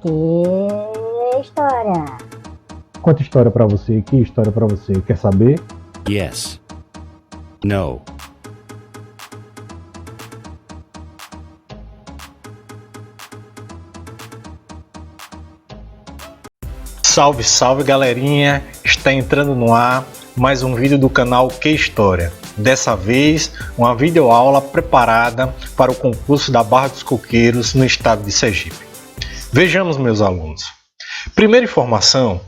Que história? Conta história pra você, que história pra você? Quer saber? Yes. No. Salve, salve galerinha! Está entrando no ar mais um vídeo do canal Que História. Dessa vez, uma videoaula preparada para o concurso da Barra dos Coqueiros no estado de Sergipe. Vejamos, meus alunos. Primeira informação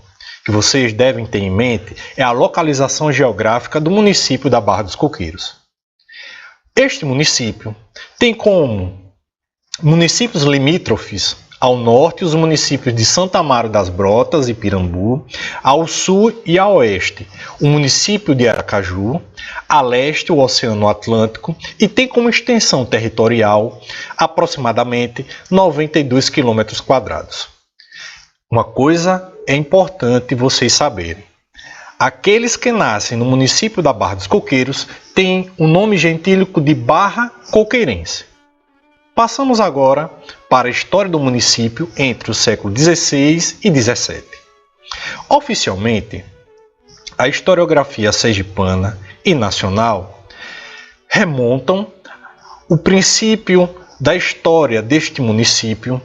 que vocês devem ter em mente é a localização geográfica do município da Barra dos Coqueiros. Este município tem como municípios limítrofes ao norte os municípios de Santa Amaro das Brotas e Pirambu, ao sul e a oeste o município de Aracaju, a leste o Oceano Atlântico e tem como extensão territorial aproximadamente 92 km². Uma coisa é importante vocês saberem. Aqueles que nascem no município da Barra dos Coqueiros têm o nome gentílico de Barra Coqueirense. Passamos agora para a história do município entre o século XVI e XVII. Oficialmente, a historiografia sergipana e nacional remontam o princípio da história deste município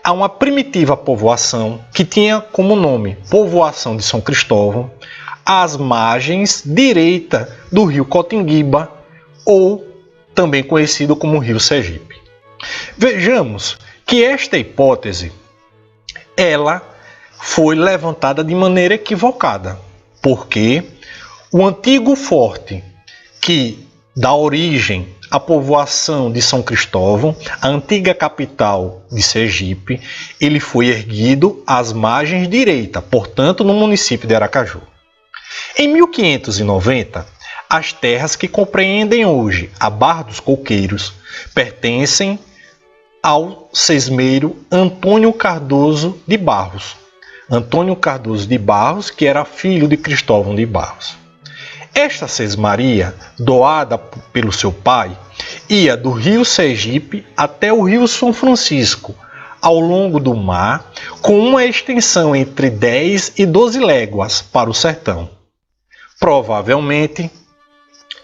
a uma primitiva povoação que tinha como nome Povoação de São Cristóvão, às margens direita do rio Cotinguiba, ou também conhecido como Rio Sergipe. Vejamos que esta hipótese ela foi levantada de maneira equivocada, porque o antigo forte que dá origem à povoação de São Cristóvão, a antiga capital de Sergipe, ele foi erguido às margens direita, portanto no município de Aracaju. Em 1590, as terras que compreendem hoje a Barra dos Coqueiros pertencem ao sesmeiro Antônio Cardoso de Barros. Antônio Cardoso de Barros, que era filho de Cristóvão de Barros. Esta sesmaria, doada pelo seu pai, ia do rio Sergipe até o rio São Francisco, ao longo do mar, com uma extensão entre 10 e 12 léguas para o sertão. Provavelmente,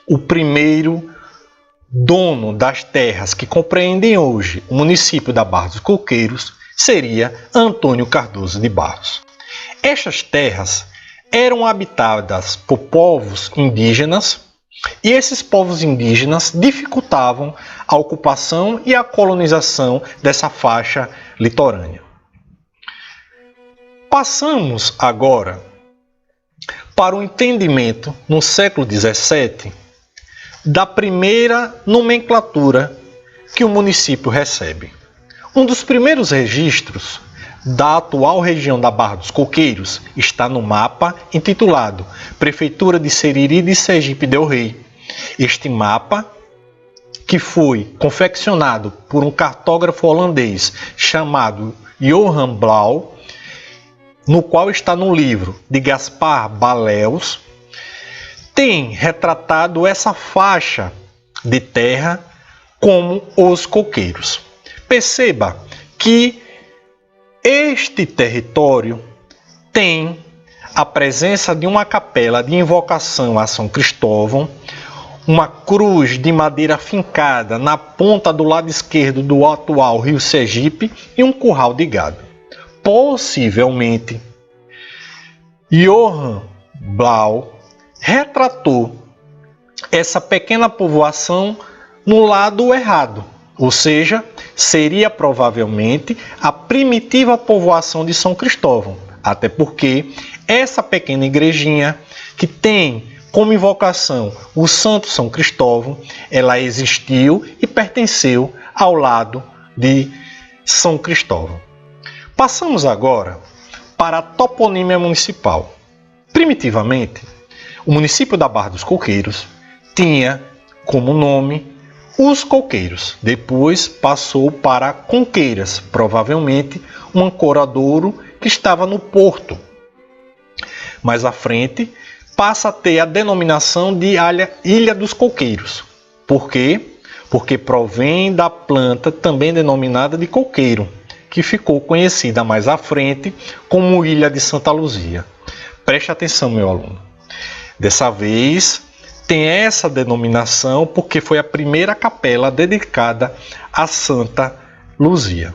o primeiro dono das terras que compreendem hoje o município da Barra dos Coqueiros seria Antônio Cardoso de Barros. Estas terras eram habitadas por povos indígenas e esses povos indígenas dificultavam a ocupação e a colonização dessa faixa litorânea. Passamos agora para o entendimento no século XVII da primeira nomenclatura que o município recebe. Um dos primeiros registros da atual região da Barra dos Coqueiros está no mapa intitulado Prefeitura de Seriri de Sergipe del Rei. Este mapa, que foi confeccionado por um cartógrafo holandês chamado Johan Blau, no qual está no livro de Gaspar Baleus, tem retratado essa faixa de terra como os coqueiros. Perceba que este território tem a presença de uma capela de invocação a São Cristóvão, uma cruz de madeira fincada na ponta do lado esquerdo do atual rio Sergipe e um curral de gado. Possivelmente, Johan Blau retratou essa pequena povoação no lado errado, ou seja, seria provavelmente a primitiva povoação de São Cristóvão, até porque essa pequena igrejinha que tem como invocação o Santo São Cristóvão, ela existiu e pertenceu ao lado de São Cristóvão. Passamos agora para a toponímia municipal. Primitivamente, o município da Barra dos Coqueiros tinha como nome os Coqueiros. Depois passou para Conqueiras, provavelmente um ancoradouro que estava no porto. Mais à frente, passa a ter a denominação de Ilha dos Coqueiros. Por quê? Porque provém da planta também denominada de coqueiro. que ficou conhecida mais à frente como Ilha de Santa Luzia. Preste atenção, meu aluno. Dessa vez tem essa denominação porque foi a primeira capela dedicada a Santa Luzia.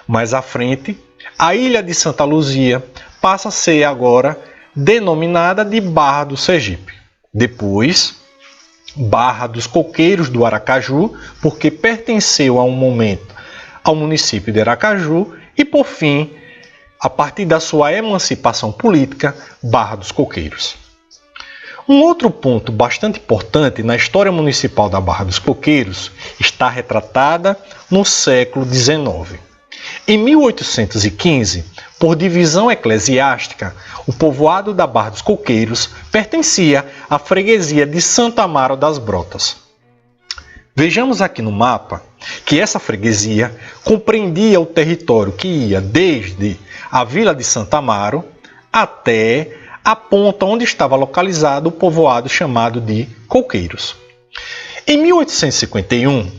Mais à frente, a Ilha de Santa Luzia passa a ser agora denominada de Barra do Sergipe. Depois, Barra dos Coqueiros do Aracaju, porque pertenceu a um momento ao município de Aracaju, e por fim, a partir da sua emancipação política, Barra dos Coqueiros. Um outro ponto bastante importante na história municipal da Barra dos Coqueiros está retratada no século XIX. Em 1815, por divisão eclesiástica, o povoado da Barra dos Coqueiros pertencia à freguesia de Santo Amaro das Brotas. Vejamos aqui no mapa que essa freguesia compreendia o território que ia desde a vila de Santo Amaro até a ponta onde estava localizado o povoado chamado de Coqueiros. Em 1851,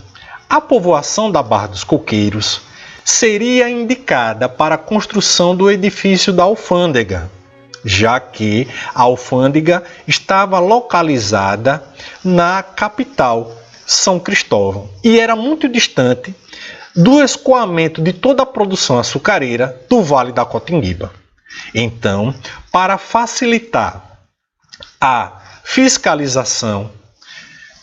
a povoação da Barra dos Coqueiros seria indicada para a construção do edifício da alfândega, já que a alfândega estava localizada na capital, São Cristóvão, e era muito distante do escoamento de toda a produção açucareira do Vale da Cotinguiba. Então, para facilitar a fiscalização,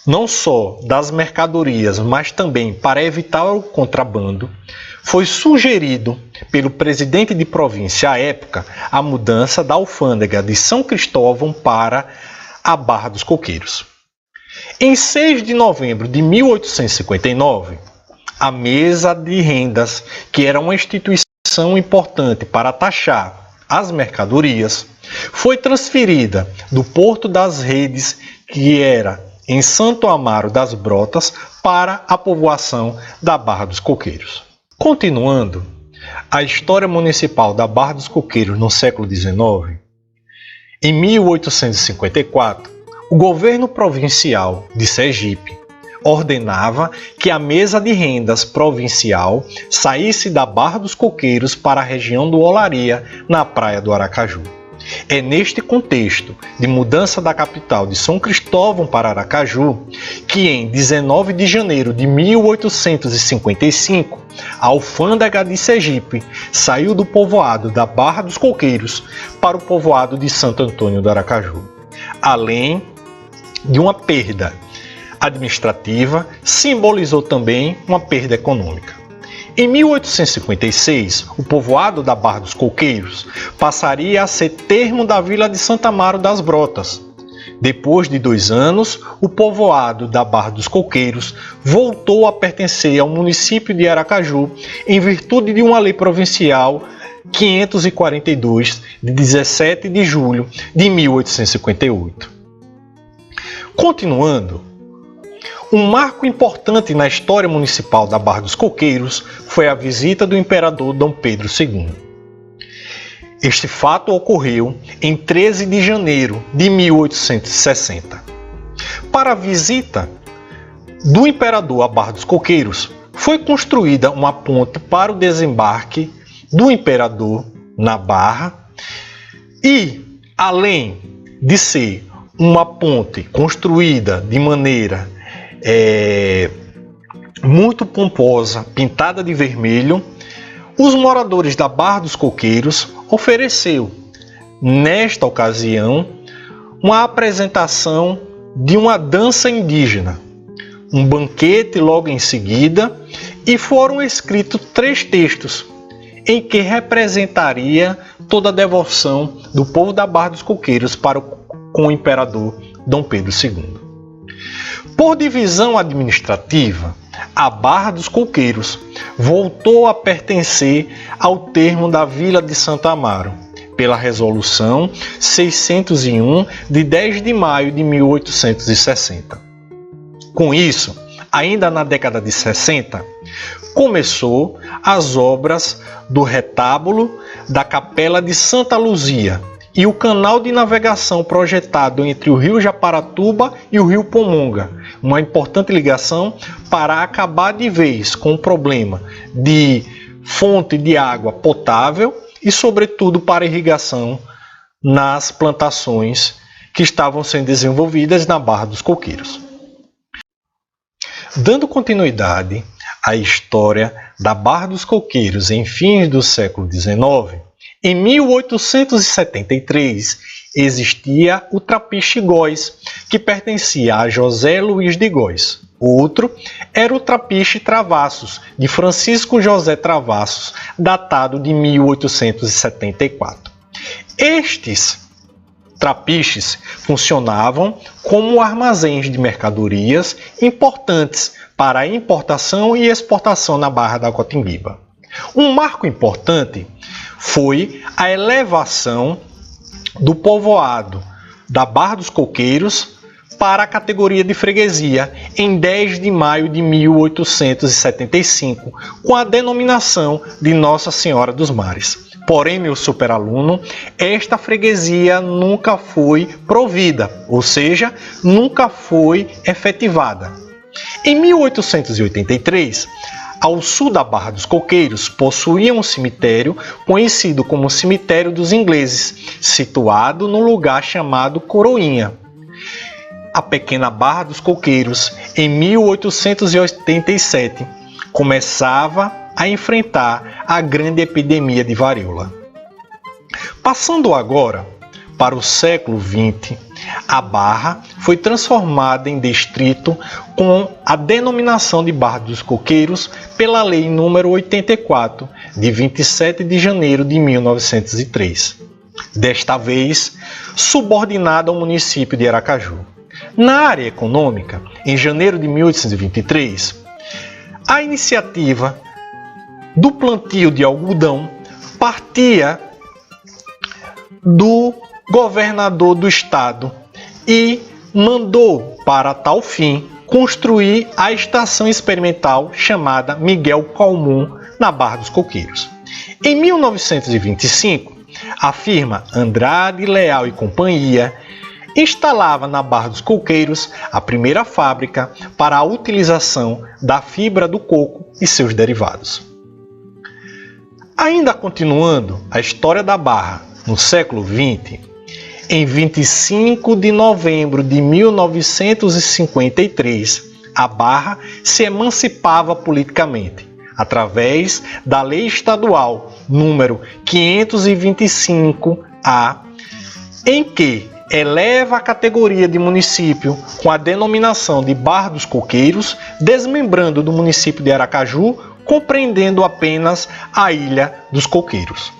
não só das mercadorias, mas também para evitar o contrabando, foi sugerido pelo presidente de província à época a mudança da alfândega de São Cristóvão para a Barra dos Coqueiros. Em 6 de novembro de 1859, a Mesa de Rendas, que era uma instituição importante para taxar as mercadorias, foi transferida do Porto das Redes, que era em Santo Amaro das Brotas, para a povoação da Barra dos Coqueiros. Continuando, a história municipal da Barra dos Coqueiros no século XIX, em 1854, o governo provincial de Sergipe ordenava que a Mesa de Rendas provincial saísse da Barra dos Coqueiros para a região do Olaria, na praia do Aracaju. É neste contexto de mudança da capital de São Cristóvão para Aracaju que em 19 de janeiro de 1855 a alfândega de Sergipe saiu do povoado da Barra dos Coqueiros para o povoado de Santo Antônio do Aracaju. Além de uma perda administrativa, simbolizou também uma perda econômica. Em 1856, o povoado da Barra dos Coqueiros passaria a ser termo da vila de Santo Amaro das Brotas. Depois de 2 anos, o povoado da Barra dos Coqueiros voltou a pertencer ao município de Aracaju em virtude de uma lei provincial 542, de 17 de julho de 1858. Continuando, um marco importante na história municipal da Barra dos Coqueiros foi a visita do imperador Dom Pedro II. Este fato ocorreu em 13 de janeiro de 1860. Para a visita do imperador à Barra dos Coqueiros, foi construída uma ponte para o desembarque do imperador na Barra e, além de ser uma ponte construída de maneira muito pomposa, pintada de vermelho, os moradores da Barra dos Coqueiros ofereceu, nesta ocasião, uma apresentação de uma dança indígena, um banquete logo em seguida, e foram escritos 3 textos em que representaria toda a devoção do povo da Barra dos Coqueiros com o imperador Dom Pedro II. Por divisão administrativa, a Barra dos Coqueiros voltou a pertencer ao termo da Vila de Santo Amaro, pela Resolução 601 de 10 de maio de 1860. Com isso, ainda na década de 60, começou as obras do retábulo da Capela de Santa Luzia e o canal de navegação projetado entre o rio Japaratuba e o rio Pomonga, uma importante ligação para acabar de vez com o problema de fonte de água potável e, sobretudo, para irrigação nas plantações que estavam sendo desenvolvidas na Barra dos Coqueiros. Dando continuidade à história da Barra dos Coqueiros em fins do século XIX, em 1873 existia o Trapiche Góes, que pertencia a José Luiz de Góes. O outro era o Trapiche Travassos, de Francisco José Travassos, datado de 1874. Estes trapiches funcionavam como armazéns de mercadorias importantes para a importação e exportação na Barra da Cotimbiba. Um marco importante foi a elevação do povoado da Barra dos Coqueiros para a categoria de freguesia em 10 de maio de 1875, com a denominação de Nossa Senhora dos Mares. Porém, meu superaluno, esta freguesia nunca foi provida, ou seja, nunca foi efetivada. Em 1883, ao sul da Barra dos Coqueiros, possuía um cemitério conhecido como Cemitério dos Ingleses, situado no lugar chamado Coroinha. A pequena Barra dos Coqueiros, em 1887, começava a enfrentar a grande epidemia de varíola. Passando agora para o século XX, a Barra foi transformada em distrito com a denominação de Barra dos Coqueiros pela Lei nº 84, de 27 de janeiro de 1903. Desta vez, subordinada ao município de Aracaju. Na área econômica, em janeiro de 1823, a iniciativa do plantio de algodão partia do governador do estado e mandou, para tal fim, construir a estação experimental chamada Miguel Calmon, na Barra dos Coqueiros. Em 1925, a firma Andrade, Leal e Companhia instalava na Barra dos Coqueiros a primeira fábrica para a utilização da fibra do coco e seus derivados. Ainda continuando a história da Barra no século XX, em 25 de novembro de 1953, a Barra se emancipava politicamente, através da Lei Estadual número 525-A, em que eleva a categoria de município com a denominação de Barra dos Coqueiros, desmembrando do município de Aracaju, compreendendo apenas a Ilha dos Coqueiros.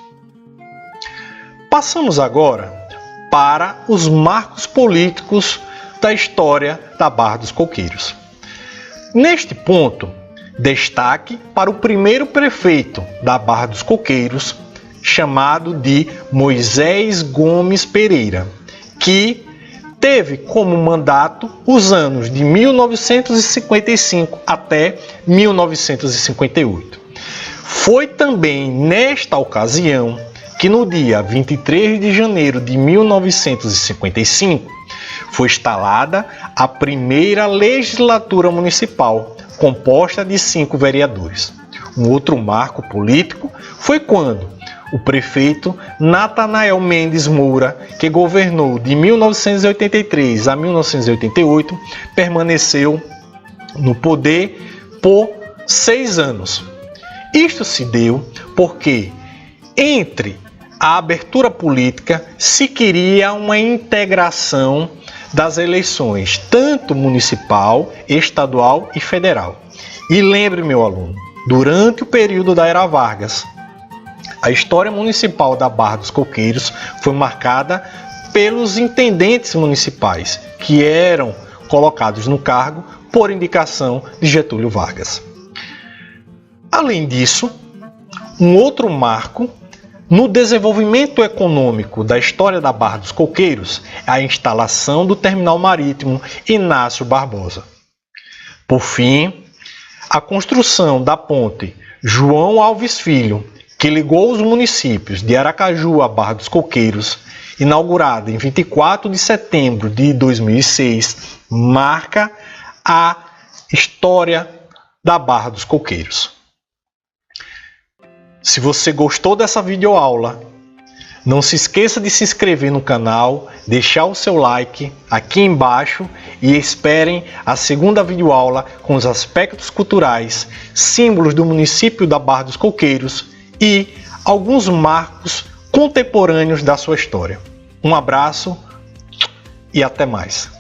Passamos agora para os marcos políticos da história da Barra dos Coqueiros. Neste ponto, destaque para o primeiro prefeito da Barra dos Coqueiros, chamado de Moisés Gomes Pereira, que teve como mandato os anos de 1955 até 1958. Foi também nesta ocasião que no dia 23 de janeiro de 1955 foi instalada a primeira legislatura municipal, composta de 5 vereadores. Um outro marco político foi quando o prefeito Natanael Mendes Moura, que governou de 1983 a 1988, permaneceu no poder por 6 anos. Isto se deu porque, entre a abertura política, se queria uma integração das eleições, tanto municipal, estadual e federal. E lembre, meu aluno, durante o período da Era Vargas, a história municipal da Barra dos Coqueiros foi marcada pelos intendentes municipais, que eram colocados no cargo por indicação de Getúlio Vargas. Além disso, um outro marco no desenvolvimento econômico da história da Barra dos Coqueiros é a instalação do terminal marítimo Inácio Barbosa. Por fim, a construção da ponte João Alves Filho, que ligou os municípios de Aracaju a Barra dos Coqueiros, inaugurada em 24 de setembro de 2006, marca a história da Barra dos Coqueiros. Se você gostou dessa videoaula, não se esqueça de se inscrever no canal, deixar o seu like aqui embaixo e esperem a segunda videoaula com os aspectos culturais, símbolos do município da Barra dos Coqueiros e alguns marcos contemporâneos da sua história. Um abraço e até mais.